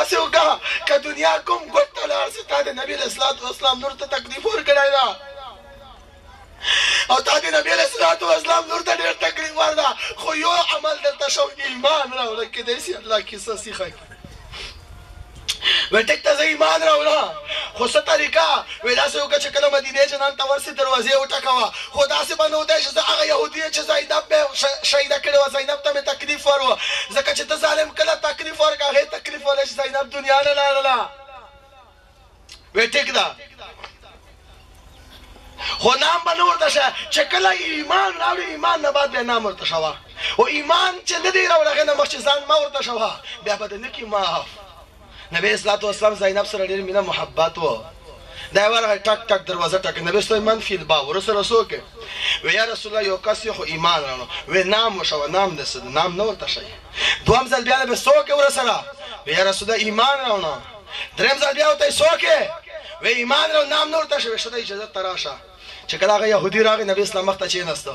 داسې وکړه که دنیا کوم ګوټ ته لاړ سي تا د نبي علیه الصلاة والسلام نور ته تکلیف ورکړی ده او تا د نبي علیه الصلاة والسلام نور ته ډېر تکلیف ورده خو یو عمل درته شو ایمان راوړه کیدای سي الله کیسه سیخه کړي وی ټیک ته زه ایمان راوړه خو څه طریقه وی داسې وکړه چې کله مدینې جنان ته ورسې دروازې وټکوه خو داسې به نه وتی چې زه هغه یهودي چې زینب مې شهیده کړې وه زینب ته مې تکلیف ور وه ځکه چې ته ظالم کله تکلیف ورکړه هغې تکلیف ورله چې زینب دنیا نه لاړله وی ټیک ده خو نام به نه ورته شه چې کله ایمان راوړي ایمان نه بعد بیا نام ورته شوه او ایمان چې نه دی راوړه هغې نه مخکې ځان مه ورته شوه بیا به د نه کي معاف نبی اسلام والسلام زینب سره ډېر مینه محبت و دا یې ورغی ټک ټک دروازه ټکې نبی اسلام من فی الباب ورسره څوک وی یا رسول الله یو کس خو ایمان راوړو وی نام وشوه نام دې څه نام نه ورته ښیي دوهم ځل بیا به څوک ورسره وی یا رسول الله ایمان راوړه درېیم ځل بیا ورته څوک وی ایمان راوړه نام نه ورته ښیي ښه ده اجازه ته راشه چې کله هغه یهودي راغی نبی اسلام مخ ته کېناسته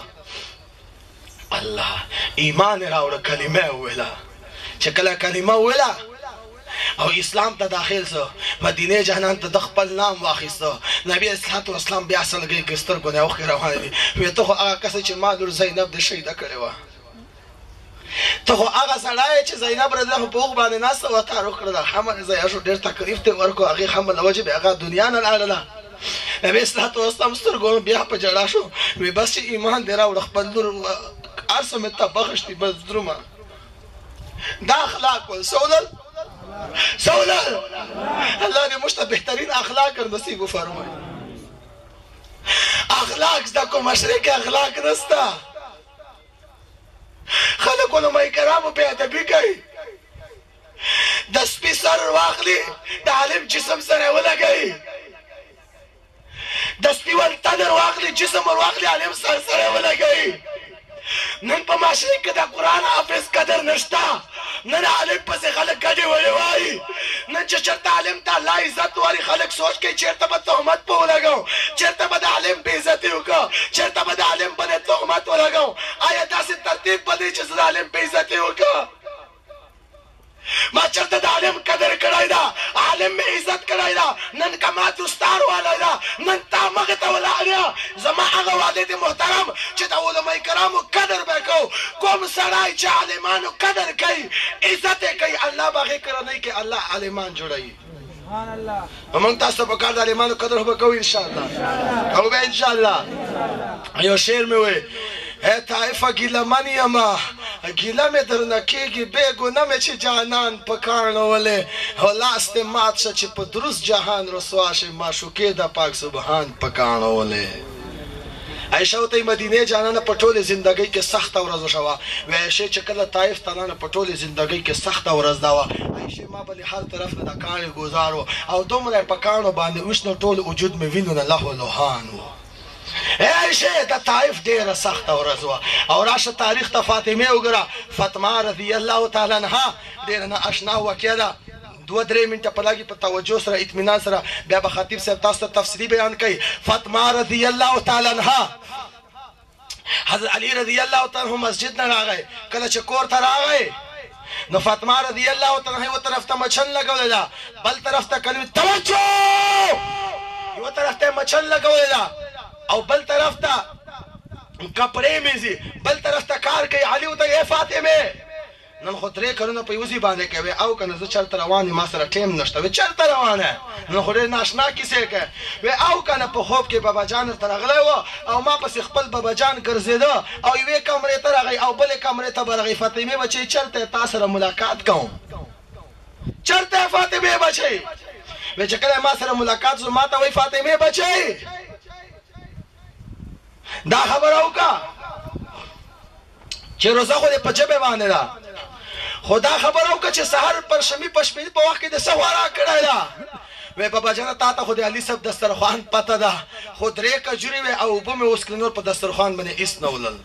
الله ایمان یې راوړه کلمه یې وویله چې کله کلمه وویله او اسلام ته داخل سو مدینه جهنم ته د خپل نام واخیسته نبی اسلام والسلام بیا سلګي کې سترګو نه اوخې روانې دي وی ته خو هغه کس چې ما لور زینب د شهیده کړې وه ته خو هغه سړی چې زینب رضی الله په اوغ باندې ناسته وه تا روغ کړله حمل ضایع شو ډېر تکلیف ته ورکړو هغې حمل له وجې بیا هغه دنیا نه لاړله نبی اسلام والسلام سترګو بیا په ژړا شو وی بس چې ایمان دې راوړه خپل لور هر څه مې ته بخښتي بس درومه دا اخلاق ول سولل سولل الله دې موږ ته بهترین اخلاق نصیب وفرمایي اخلاق زده کو مشرق اخلاق نسته خلک علماء کرامو بې ادبي کوي د سپي سر واخلي د عالم جسم سره ولګوي د سپي ول تنر واخلي جسم ور واخلي عالم سر سره ولګوي نن په معاشره کې د قرآن حافظ قدر نشته نن عالم پسې خلک ګډې وړې وایي نن چې چېرته عالم ته الله عزت واري خلک سوچ کوي چېرته به تهمت په ولګوم چېرته به د عالم بېعزتي وکړه چېرته به د عالم باندې تهمت ولګوم آیا داسې ترتیب به دی چې زه د عالم بېعزتي وکړه ما چېرته د عالم قدر کړی ده عالم مې عزت کړی ده نن که ما دوستار والی ده نن تا مخې ته ولاړ یم زما هغه والد محترم چې د علماء کرامو قدر به کوو کوم سړی چې عالمانو قدر کوي عزت یې کوي الله به هغې کورنۍ کې الله عالمان جوړوي موږ تاسو ته پکار د عالمانو قدر به کوو انشاءالله کوو به انشاءالله یو شعر مې وایي ای طایفه ګیله من یمه ګیله مې درنه کېږي بېګونه مې چې جانان په کاڼولې او لاس دې مات شه چې په درست جهان رسوا شي معشوقې د پاک سبحان په کاڼولې عایشه ورته مدینې جانانه په ټولې زندګۍ کې سخته ورځ وشوه وی عایشې چې کله طایف ته لاړه په ټولې زندګۍ کې سخته ورځ دا وه عایشې ما بلې هر طرف نه د کاڼې ګزار و او دومره یې په کاڼو باندې وشنو ټول وجود مې وینو نه لهو لوهان و عایشه د طایف ډېره سخته ورځ وه او راشه تاریخ ته فاطمې وګوره فاطمه رضی الله تعالی عنها ډېره نااشنا واقعه ده 2-3 منټه په لګي په توجه سره اطمینان سره بیا به خطیب صاحب تاسو ته تفصیلي بیان کوي فاطمه رضی الله تعالی عنها حضرت علی رضی الله تعالی عنہ مسجد نه راغی کله چې کور ته راغی نو فاطمه رضی الله تعالی عنها یو طرف ته مچن لګولې ده بل طرف ته کلمه توجه یو طرف ته مچن لګولې ده او بل طرف ته کپړې میزي بل طرف ته کار کوي علي ورته ای فاطمه نن خو 3 کلونه په یوځي باندې کوي او کنه زه چلته روان یم ما سره ټیم نشته وی چلته روانه نن خو ډېر ناشنا کیسې کوي وی او کنه په خوب کې بابا جان ته راغلی و او ما پسې خپل بابا جان ګرځېده او یوې کمرې ته راغی او بلې کمرې ته به راغی فاطمې بچی چلته تا سره ملاقات کوم چلته فاطمې بچی وی چې کله ما سره ملاقات شو ما ته وی فاطمې بچی دا خبره وکړه چې روزه خو دې په ژبې باندې ده خو دا خبره وکړه چې سهار پر شمي پشمیني په وخت کې د څه خوراک کړی ده وی بابا جانه تا ته خو د علي صاحب دسترخوان پته ده خو 3 کجورې وې او اوبه مې اوس کلي نور په دسترخوان باندې هېڅ نه ولل